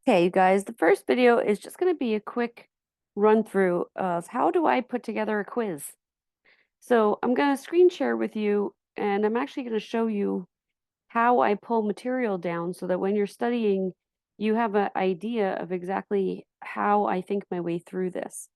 Okay, you guys, the first video is just going to be a quick run through of how do I put together a quiz. So I'm going to screen share with you, and I'm actually going to show you how I pull material down so that when you're studying, you have an idea of exactly how I think my way through this.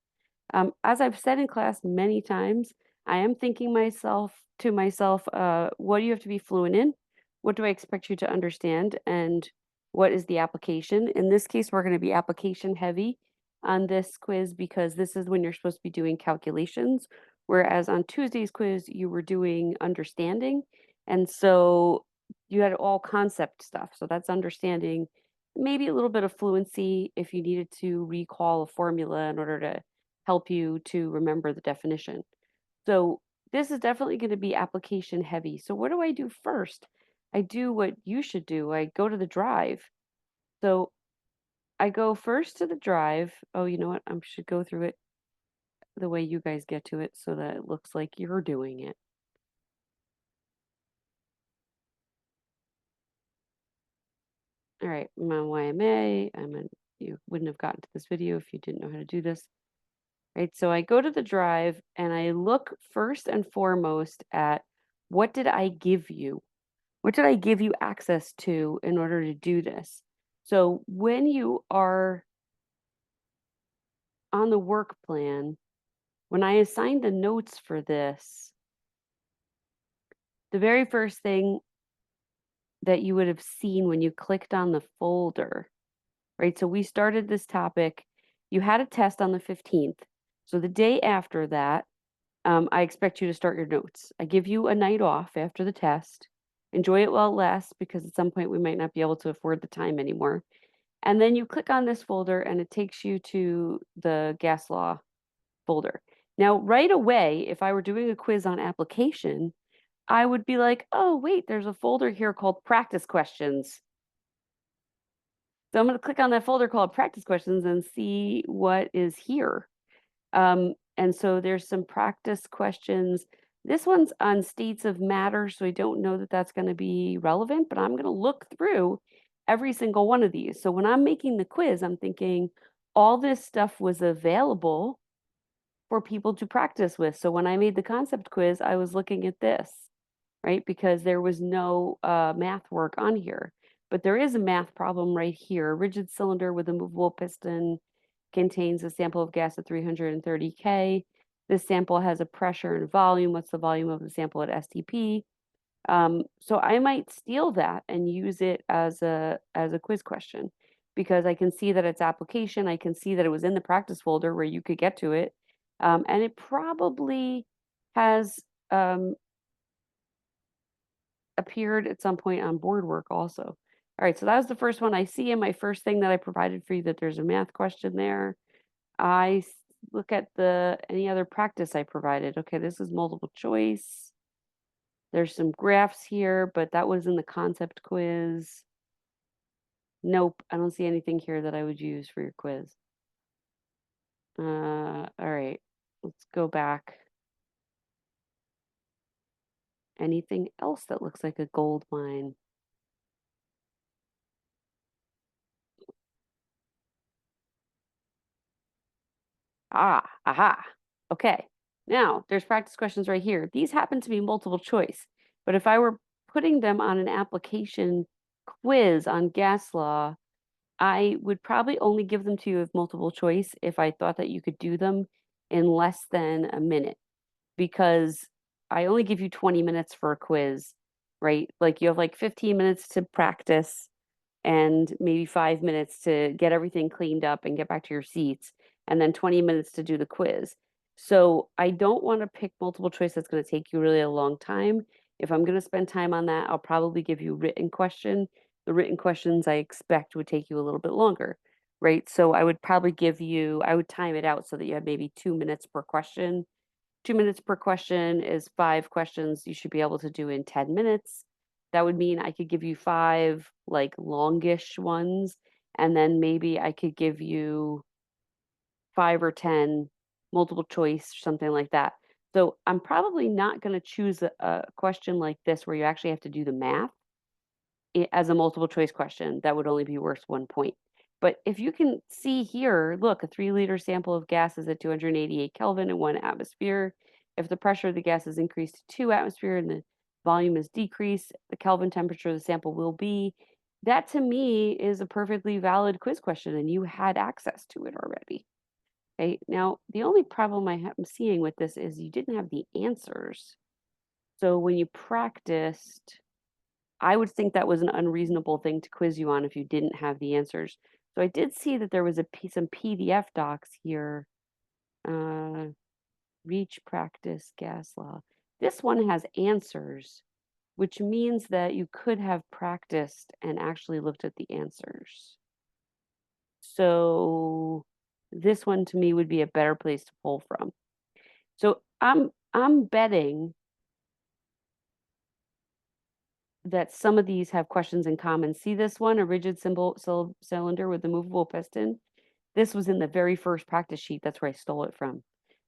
As I've said in class many times, I am thinking myself, what do you have to be fluent in? What do I expect you to understand? And what is the application? In this case, we're going to be application heavy on this quiz because this is when you're supposed to be doing calculations. Whereas on Tuesday's quiz, you were doing understanding. And so you had all concept stuff. So that's understanding, maybe a little bit of fluency if you needed to recall a formula in order to help you to remember the definition. So this is definitely going to be application heavy. So what do I do first? I do what you should do. I go to the drive. So I go first to the drive. Oh, you know what? I should go through it the way you guys get to it so that it looks like you're doing it. All right, I'm on YMA. You wouldn't have gotten to this video if you didn't know how to do this. Right? So I go to the drive and I look first and foremost at what did I give you? What did I give you access to in order to do this? So when you are on the work plan, when I assigned the notes for this, the very first thing that you would have seen when you clicked on the folder, right? So we started this topic. You had a test on the 15th. So the day after that, I expect you to start your notes. I give you a night off after the test. Enjoy it while it lasts because at some point we might not be able to afford the time anymore. And then you click on this folder and it takes you to the gas law folder. Now, right away, if I were doing a quiz on application, I would be like, oh, wait, there's a folder here called practice questions. So I'm going to click on that folder called practice questions and see what is here. And so there's some practice questions. This one's on states of matter, so I don't know that that's going to be relevant, but I'm going to look through every single one of these. So when I'm making the quiz, I'm thinking all this stuff was available for people to practice with. So when I made the concept quiz, I was looking at this, right? Because there was no math work on here. But there is a math problem right here. A rigid cylinder with a movable piston contains a sample of gas at 330 K. This sample has a pressure and volume. What's the volume of the sample at STP? So I might steal that and use it as a quiz question because I can see that it's application. I can see that it was in the practice folder where you could get to it. And it probably has appeared at some point on board work also. All right, so that was the first one I see in my first thing that I provided for you that there's a math question there. Look at the any other practice I provided. Okay, this is multiple choice. There's some graphs here, but that was in the concept quiz. Nope, I don't see anything here that I would use for your quiz. All right, let's go back. Anything else that looks like a gold mine? Aha. Okay. Now, there's practice questions right here. These happen to be multiple choice, but if I were putting them on an application quiz on gas law, I would probably only give them to you as multiple choice if I thought that you could do them in less than a minute, because I only give you 20 minutes for a quiz, right? Like you have like 15 minutes to practice and maybe 5 minutes to get everything cleaned up and get back to your seats, and then 20 minutes to do the quiz. So I don't want to pick multiple choice that's going to take you really a long time. If I'm going to spend time on that, I'll probably give you written question. The written questions I expect would take you a little bit longer, right? So I would time it out so that you had maybe 2 minutes per question. 2 minutes per question is 5 questions you should be able to do in 10 minutes. That would mean I could give you five like longish ones, and then maybe I could give you 5 or 10 multiple choice, something like that. So I'm probably not going to choose a question like this where you actually have to do the math as a multiple choice question. That would only be worth 1 point. But if you can see here, look, a 3-liter sample of gas is at 288 Kelvin in 1 atmosphere. If the pressure of the gas is increased to 2 atmosphere and the volume is decreased, the Kelvin temperature of the sample will be. That to me is a perfectly valid quiz question, and you had access to it already. Okay, now the only problem I'm seeing with this is you didn't have the answers. So when you practiced, I would think that was an unreasonable thing to quiz you on if you didn't have the answers. So I did see that there was some PDF docs here. Uh, Reach practice gas law. This one has answers, which means that you could have practiced and actually looked at the answers. So this one to me would be a better place to pull from. So I'm betting that some of these have questions in common. See this one, a rigid cylinder with a movable piston? This was in the very first practice sheet. That's where I stole it from.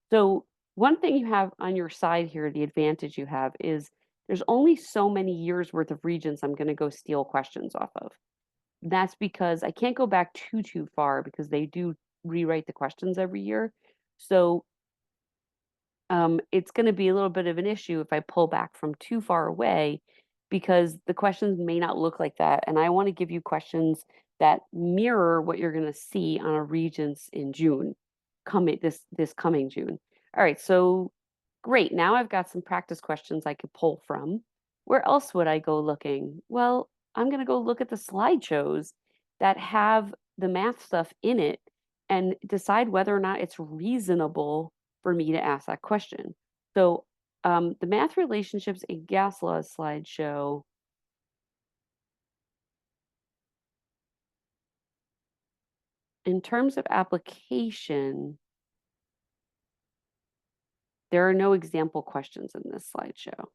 So one thing you have on your side here, the advantage you have is there's only so many years worth of regions I'm going to go steal questions off of. That's because I can't go back too far because they do rewrite the questions every year. So it's going to be a little bit of an issue if I pull back from too far away because the questions may not look like that. And I want to give you questions that mirror what you're going to see on a Regents in June, this coming June. All right, so great. Now I've got some practice questions I could pull from. Where else would I go looking? Well, I'm going to go look at the slideshows that have the math stuff in it and decide whether or not it's reasonable for me to ask that question. So the math relationships in gas laws slideshow. In terms of application, there are no example questions in this slideshow.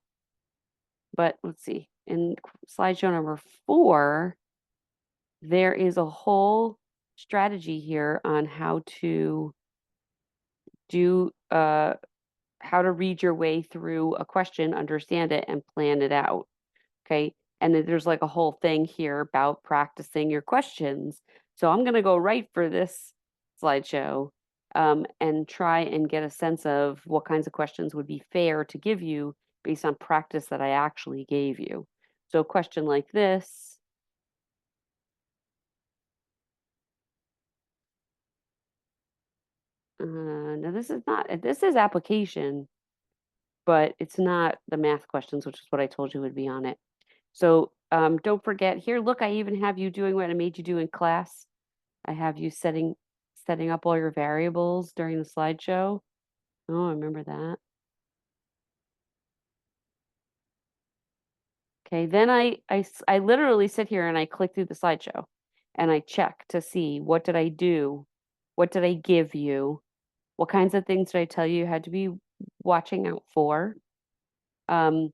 But let's see, in slideshow number 4, there is a whole strategy here on how to do how to read your way through a question, understand it, and plan it out. Okay. And then there's like a whole thing here about practicing your questions. So I'm going to go right for this slideshow and try and get a sense of what kinds of questions would be fair to give you based on practice that I actually gave you. So a question like this. Now this is application, but it's not the math questions, which is what I told you would be on it. So don't forget here, look, I even have you doing what I made you do in class. I have you setting up all your variables during the slideshow. Oh, I remember that. Okay, then I literally sit here and I click through the slideshow and I check to see what did I do? What did I give you? What kinds of things did I tell you had to be watching out for? Um,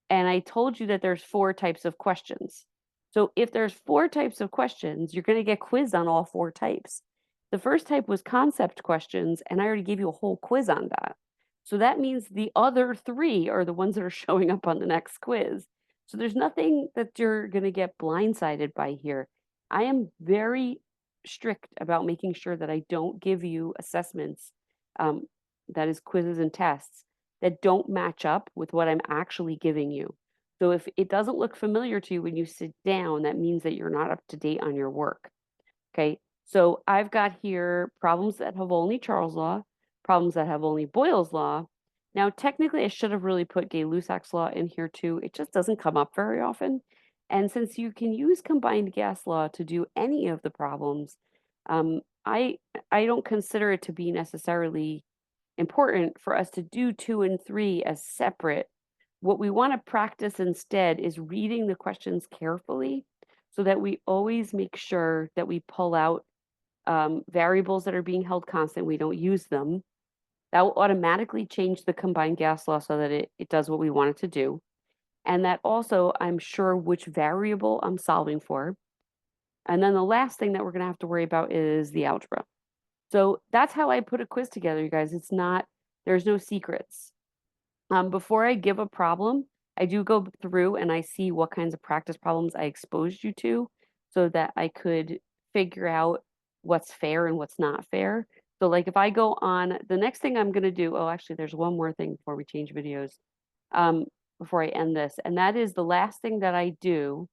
and I told you that there's 4 types of questions. So if there's 4 types of questions, you're going to get quizzed on all 4 types. The first type was concept questions, and I already gave you a whole quiz on that. So that means the other 3 are the ones that are showing up on the next quiz. So there's nothing that you're going to get blindsided by here. I am very strict about making sure that I don't give you assessments, that is quizzes and tests, that don't match up with what I'm actually giving you. So if it doesn't look familiar to you when you sit down, that means that you're not up to date on your work. Okay. So I've got here problems that have only Charles law, problems that have only Boyle's law. Now, technically, I should have really put Gay-Lussac's law in here too. It just doesn't come up very often. And since you can use combined gas law to do any of the problems, I don't consider it to be necessarily important for us to do 2 and 3 as separate. What we want to practice instead is reading the questions carefully so that we always make sure that we pull out variables that are being held constant. We don't use them. That will automatically change the combined gas law so that it does what we want it to do. And that also I'm sure which variable I'm solving for. And then the last thing that we're going to have to worry about is the algebra. So that's how I put a quiz together, you guys. There's no secrets. Before I give a problem, I do go through and I see what kinds of practice problems I exposed you to so that I could figure out what's fair and what's not fair. So like if I go on, the next thing I'm going to do, oh, actually, there's one more thing before we change videos, before I end this, and that is the last thing that I do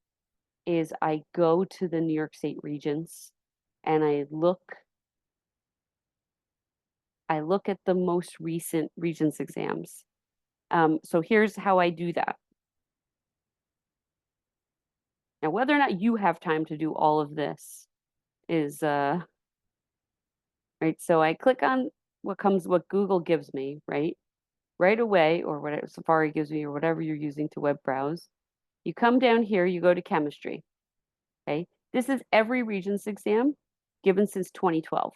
is I go to the New York State Regents and I look at the most recent Regents exams. So here's how I do that. Now, whether or not you have time to do all of this is right. So I click on what Google gives me, right away, or whatever Safari gives me, or whatever you're using to web browse. You come down here, you go to chemistry. Okay. This is every Regents exam given since 2012.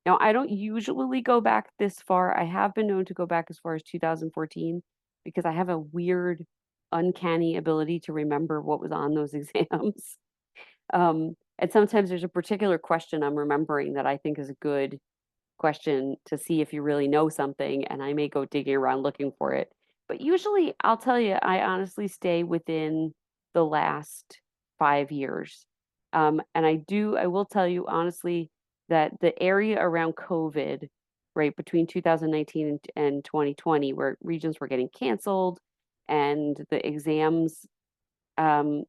Now, I don't usually go back this far. I have been known to go back as far as 2014 because I have a weird, uncanny ability to remember what was on those exams. And sometimes there's a particular question I'm remembering that I think is a good question to see if you really know something, and I may go digging around looking for it. But usually, I'll tell you, I honestly stay within the last 5 years. And I will tell you honestly that the area around COVID, right, between 2019 and 2020, where regions were getting canceled and the exams, um,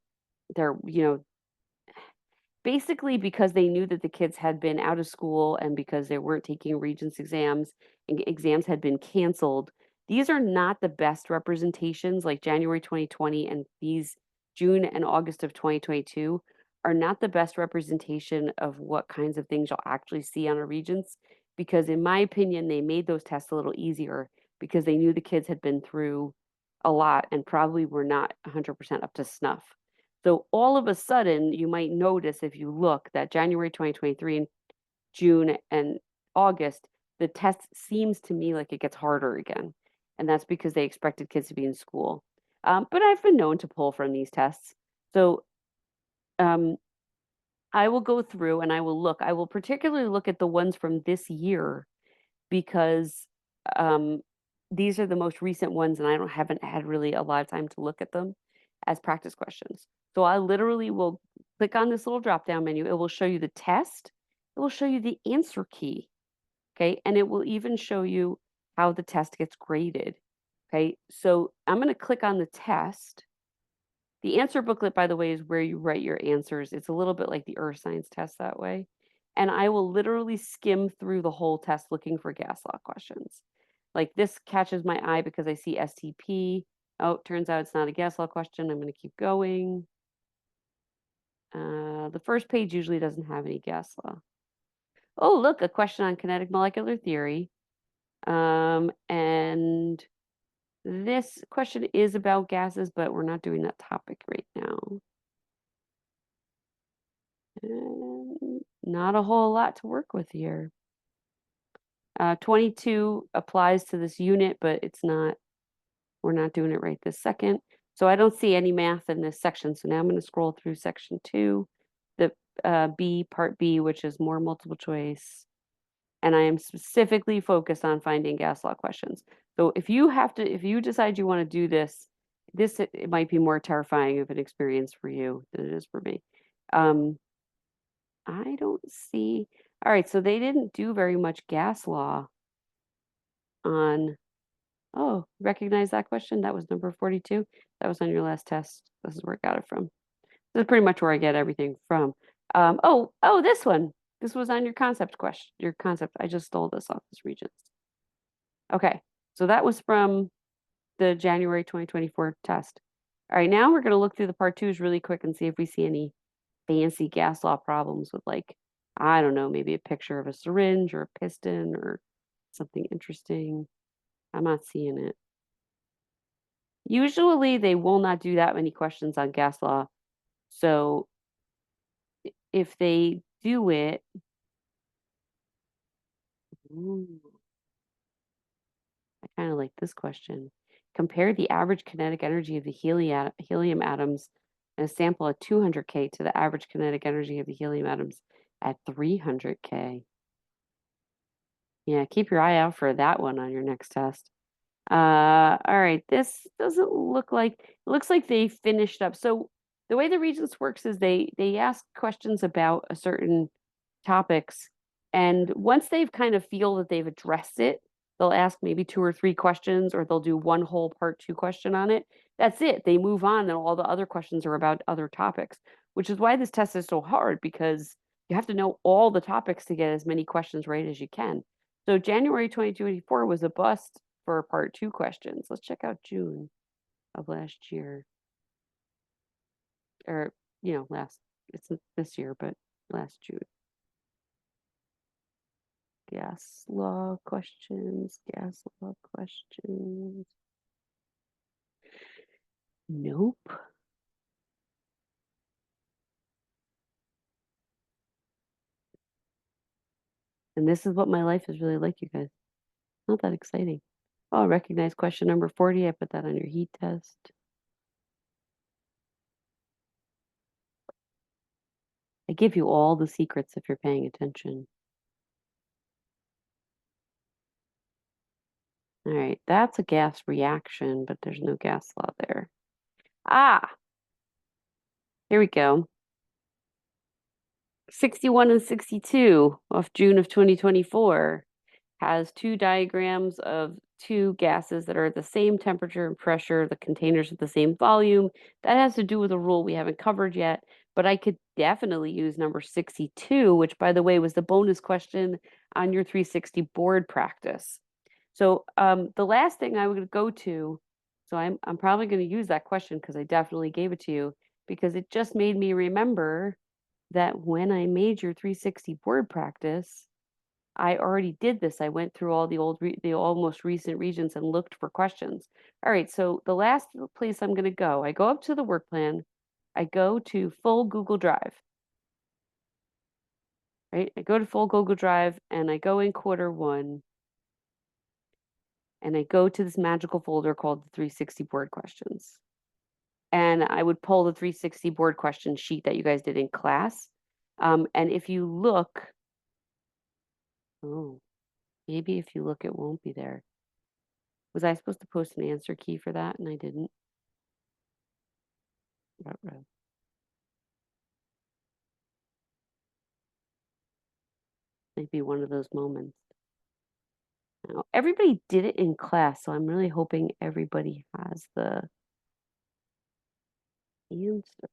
they're basically because they knew that the kids had been out of school and because they weren't taking Regents exams and exams had been canceled. These are not the best representations, like January 2020 and these June and August of 2022 are not the best representation of what kinds of things you'll actually see on a Regents, because in my opinion, they made those tests a little easier because they knew the kids had been through a lot and probably were not 100% up to snuff. So all of a sudden, you might notice if you look that January 2023 and June and August, the test seems to me like it gets harder again. And that's because they expected kids to be in school. But I've been known to pull from these tests. So um, I will go through and I will look. I will particularly look at the ones from this year because um, these are the most recent ones, and haven't had really a lot of time to look at them as practice questions. So I literally will click on this little drop down menu. It will show you the test. It will show you the answer key. Okay. And it will even show you how the test gets graded. Okay. So I'm going to click on the test. The answer booklet, by the way, is where you write your answers. It's a little bit like the earth science test that way. And I will literally skim through the whole test looking for gas law questions. Like this catches my eye because I see STP. Oh, it turns out it's not a gas law question. I'm going to keep going. The first page usually doesn't have any gas law. Oh, look, a question on kinetic molecular theory. And this question is about gases, but we're not doing that topic right now. And not a whole lot to work with here. 22 applies to this unit, but we're not doing it right this second. So I don't see any math in this section. So now I'm going to scroll through section 2, the part B, which is more multiple choice. And I am specifically focused on finding gas law questions. So if you decide you want to do this, it might be more terrifying of an experience for you than it is for me. I don't see. All right, so they didn't do very much gas law on. Oh, recognize that question? That was number 42. That was on your last test. This is where I got it from. This is pretty much where I get everything from. Oh, this one. This was on your concept question. Your concept. I just stole this off this Regents. Okay, so that was from the January 2024 test. All right, now we're going to look through the part twos really quick and see if we see any fancy gas law problems with, like, I don't know, maybe a picture of a syringe or a piston or something interesting. I'm not seeing it. Usually they will not do that many questions on gas law. So if they do it, ooh, I kind of like this question. Compare the average kinetic energy of the helium atoms in a sample at 200K to the average kinetic energy of the helium atoms at 300K. Yeah, keep your eye out for that one on your next test. All right, this doesn't look like, it looks like they finished up. So the way the Regents works is they ask questions about a certain topics. And once they've kind of feel that they've addressed it, they'll ask maybe 2 or 3 questions, or they'll do one whole part 2 question on it. That's it. They move on, and all the other questions are about other topics, which is why this test is so hard, because you have to know all the topics to get as many questions right as you can. So January 2024 was a bust for part 2 questions. Let's check out June of last year. Or, it's this year, but last June. Gas law questions. Nope. And this is what my life is really like, you guys. Not that exciting. Oh, recognize question number 40. I put that on your heat test. I give you all the secrets if you're paying attention. All right, that's a gas reaction, but there's no gas law there. Ah, here we go. 61 and 62 of June of 2024 has 2 diagrams of 2 gases that are at the same temperature and pressure, the containers at the same volume. That has to do with a rule we haven't covered yet, but I could definitely use number 62, which, by the way, was the bonus question on your 360 board practice. So the last thing I would go to, so I'm probably going to use that question because I definitely gave it to you, because it just made me remember that when I made your 360 board practice, I already did this. I went through all the almost recent regions and looked for questions. All right, so the last place I'm going to go, I go up to the work plan. I go to full Google Drive, right? I go to full Google Drive and I go in Q1 and I go to this magical folder called the 360 board questions. And I would pull the 360 board question sheet that you guys did in class. And if you look, oh, maybe if you look, it won't be there. Was I supposed to post an answer key for that and I didn't? Ruh-roh. Might be one of those moments. Now, everybody did it in class, so I'm really hoping everybody has the answer.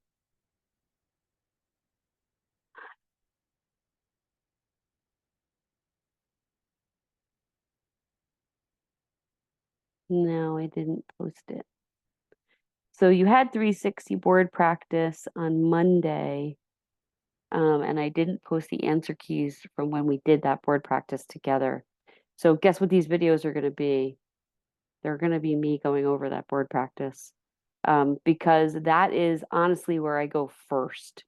No, I didn't post it. So you had 360 board practice on Monday, and I didn't post the answer keys from when we did that board practice together. So guess what these videos are going to be? They're going to be me going over that board practice, because that is honestly where I go first.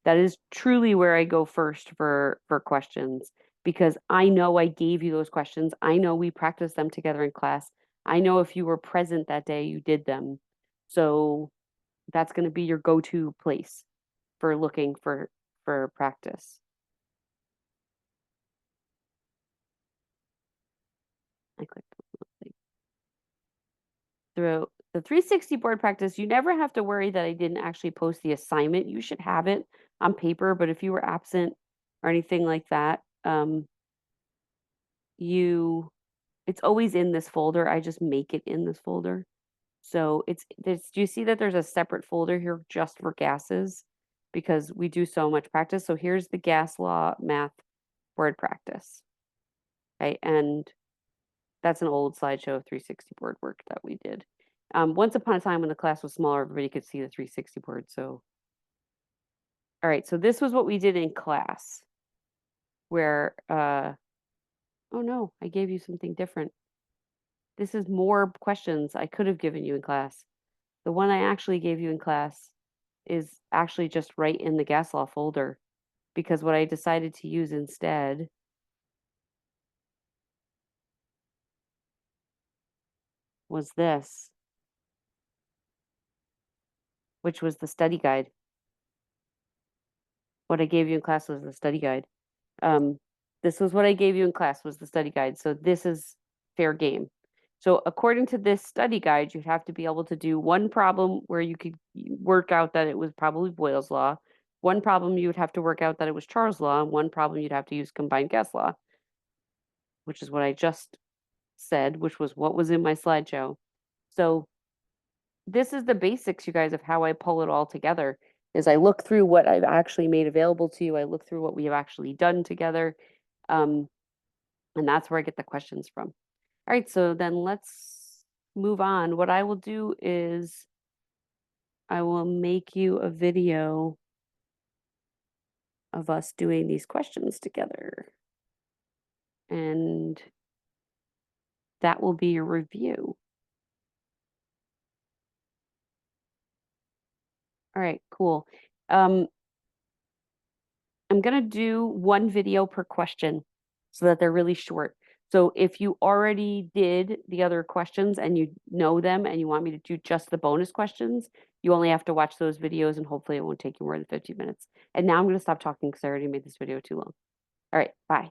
That is truly where I go first for questions, because I know I gave you those questions. I know we practiced them together in class. I know if you were present that day, you did them. So that's going to be your go-to place for looking for practice. I clicked through the 360 board practice. You never have to worry that I didn't actually post the assignment. You should have it on paper, but if you were absent or anything like that, it's always in this folder. I just make it in this folder. So do you see that there's a separate folder here just for gases? Because we do so much practice. So here's the gas law math board practice. Okay, and that's an old slideshow of 360 board work that we did. Once upon a time when the class was smaller, everybody could see the 360 board. So, all right, so this was what we did in class where, oh no, I gave you something different. This is more questions I could have given you in class. The one I actually gave you in class is actually just right in the gas law folder, because what I decided to use instead was this, which was the study guide. What I gave you in class was the study guide. This was what I gave you in class was the study guide. So this is fair game. So according to this study guide, you'd have to be able to do one problem where you could work out that it was probably Boyle's law, One problem you would have to work out that it was Charles law, and one problem you'd have to use combined gas law, which is what I just said, which was what was in my slideshow. So this is the basics, you guys, of how I pull it all together. Is I look through what I've actually made available to you. I look through what we have actually done together. And that's where I get the questions from. All right, so then let's move on. What I will do is I will make you a video of us doing these questions together. And that will be your review. All right, cool. I'm going to do one video per question so that they're really short. So if you already did the other questions and you know them and you want me to do just the bonus questions, you only have to watch those videos and hopefully it won't take you more than 15 minutes. And now I'm going to stop talking because I already made this video too long. All right, bye.